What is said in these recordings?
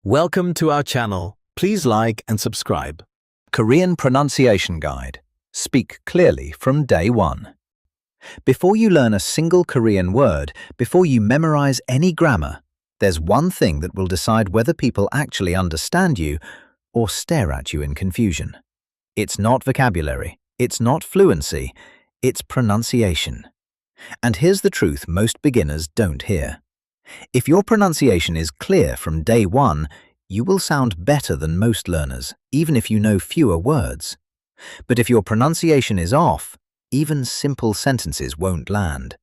Welcome to our channel. Please like and subscribe. Korean Pronunciation Guide. Speak clearly from day one. Before you learn a single Korean word, before you memorize any grammar, there's one thing that will decide whether people actually understand you or stare at you in confusion. It's not vocabulary, it's not fluency, it's pronunciation. And here's the truth most beginners don't hear. If your pronunciation is clear from day one, you will sound better than most learners, even if you know fewer words. But if your pronunciation is off, even simple sentences won't land.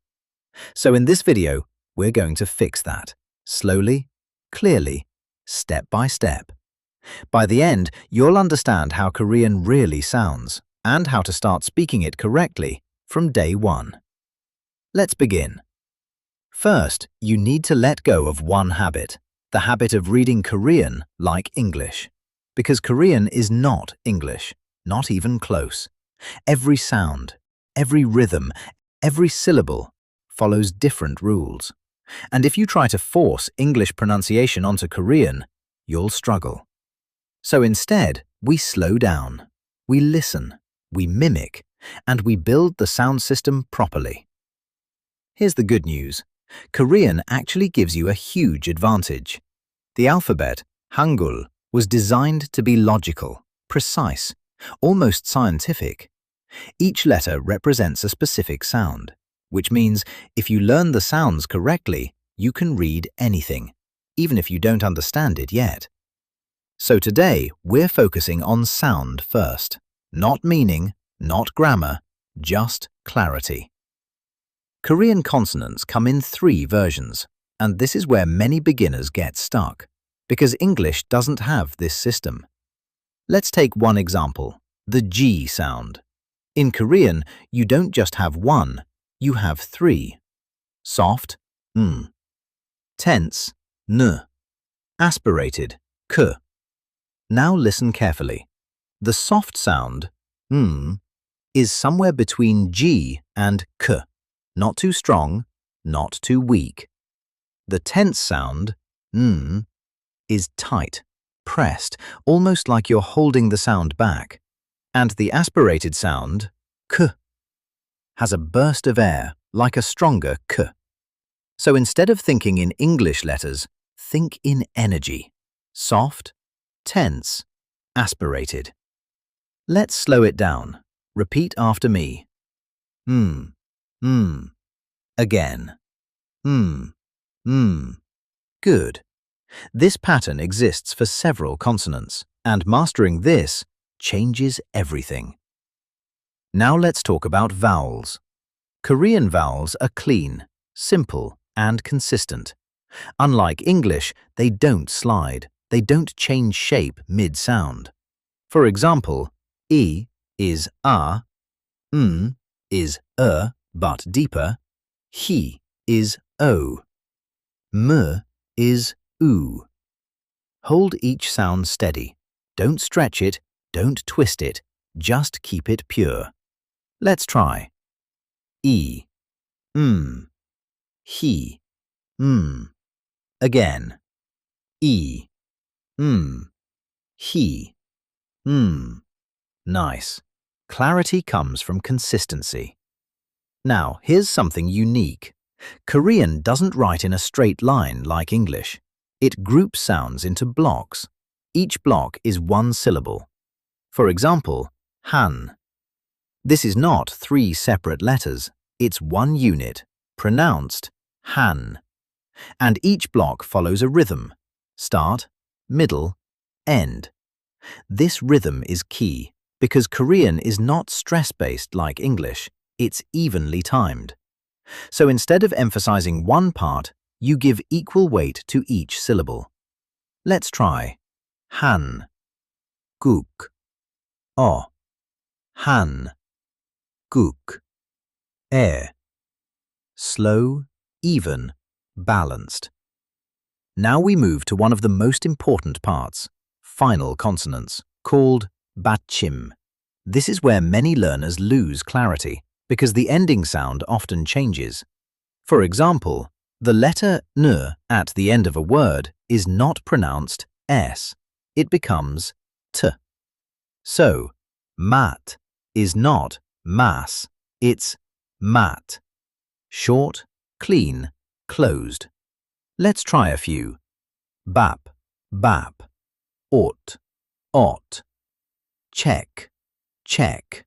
So in this video, we're going to fix that. Slowly, clearly, step by step. By the end, you'll understand how Korean really sounds and how to start speaking it correctly from day one. Let's begin. First, you need to let go of one habit, the habit of reading Korean like English. Because Korean is not English, not even close. Every sound, every rhythm, every syllable follows different rules. And if you try to force English pronunciation onto Korean, you'll struggle. So instead, we slow down, we listen, we mimic, and we build the sound system properly. Here's the good news. Korean actually gives you a huge advantage. The alphabet, Hangul, was designed to be logical, precise, almost scientific. Each letter represents a specific sound, which means if you learn the sounds correctly, you can read anything, even if you don't understand it yet. So today, we're focusing on sound first. Not meaning, not grammar, just clarity. Korean consonants come in 3 versions, and this is where many beginners get stuck, because English doesn't have this system. Let's take one example, the G sound. In Korean, you don't just have one, you have 3. Soft, n. Tense, n. Aspirated, k. Now listen carefully. The soft sound, n, is somewhere between G and k. Not too strong, not too weak. The tense sound, n, is tight, pressed, almost like you're holding the sound back. And the aspirated sound, k, has a burst of air, like a stronger k. So instead of thinking in English letters, think in energy. Soft, tense, aspirated. Let's slow it down. Repeat after me. Again. Good. This pattern exists for several consonants, and mastering this changes everything. Now let's talk about vowels. Korean vowels are clean, simple, and consistent. Unlike English, they don't slide, they don't change shape mid-sound. For example, E is A, N is but deeper, He is O, M is U. Hold each sound steady. Don't stretch it, don't twist it, just keep it pure. Let's try. E, He, Again. E, He, Nice. Clarity comes from consistency. Now, here's something unique. Korean doesn't write in a straight line like English. It groups sounds into blocks. Each block is one syllable. For example, han. This is not 3 separate letters. It's one unit, pronounced han. And each block follows a rhythm. Start, middle, end. This rhythm is key because Korean is not stress-based like English. It's evenly timed. So instead of emphasizing one part, you give equal weight to each syllable. Let's try. Han, guk, o, han, guk, slow, even, balanced. Now we move to one of the most important parts, final consonants, called bachim. This is where many learners lose clarity, because the ending sound often changes. For example, the letter n at the end of a word is not pronounced S, it becomes T. So, mat is not mass, it's mat. Short, clean, closed. Let's try a few. Bap, bap. Ought, ought. Check, check.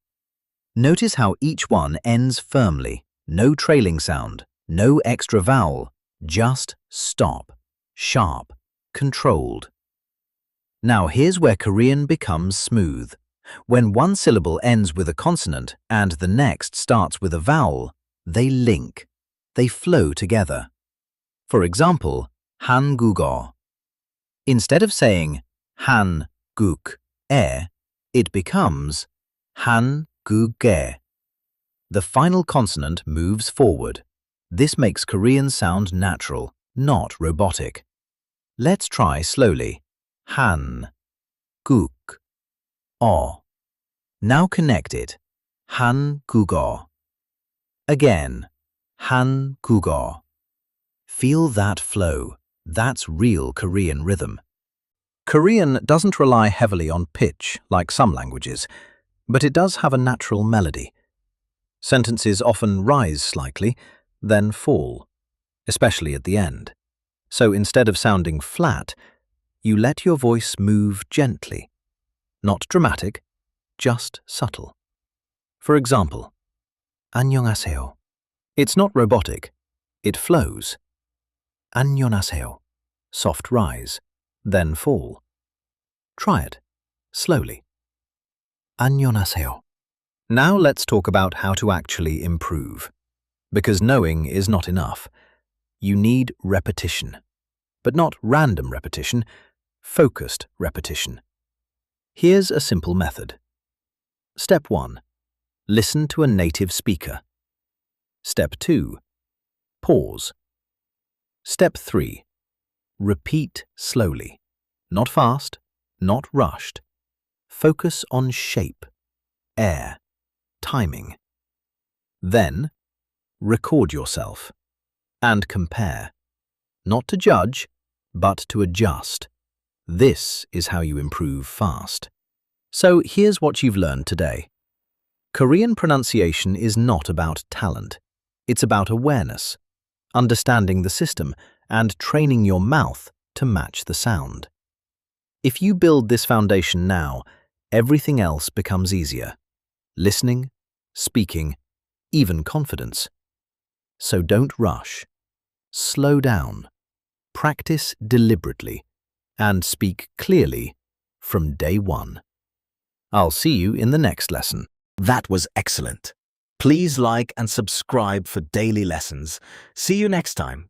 Notice how each one ends firmly. No trailing sound, no extra vowel. Just stop, sharp, controlled. Now here's where Korean becomes smooth. When one syllable ends with a consonant and the next starts with a vowel, they link. They flow together. For example, Hangul. Instead of saying Han-guk-e, it becomes Han-gu-ge. The final consonant moves forward. This makes Korean sound natural, not robotic. Let's try slowly. Han, guk, o. Now connect it. Han, gugo. Again. Han, gugo. Feel that flow. That's real Korean rhythm. Korean doesn't rely heavily on pitch like some languages, but it does have a natural melody. Sentences often rise slightly, then fall, especially at the end. So instead of sounding flat, you let your voice move gently. Not dramatic, just subtle. For example, 안녕하세요. It's not robotic, it flows. 안녕하세요. Soft rise, then fall. Try it, slowly. 안녕하세요. Now let's talk about how to actually improve. Because knowing is not enough. You need repetition. But not random repetition, focused repetition. Here's a simple method. Step 1. Listen to a native speaker. Step 2. Pause. Step 3. Repeat slowly. Not fast, not rushed. Focus on shape, air, timing. Then, record yourself and compare. Not to judge, but to adjust. This is how you improve fast. So here's what you've learned today. Korean pronunciation is not about talent. It's about awareness, understanding the system, and training your mouth to match the sound. If you build this foundation now, everything else becomes easier. Listening, speaking, even confidence. So don't rush. Slow down. Practice deliberately. And speak clearly from day one. I'll see you in the next lesson. That was excellent. Please like and subscribe for daily lessons. See you next time.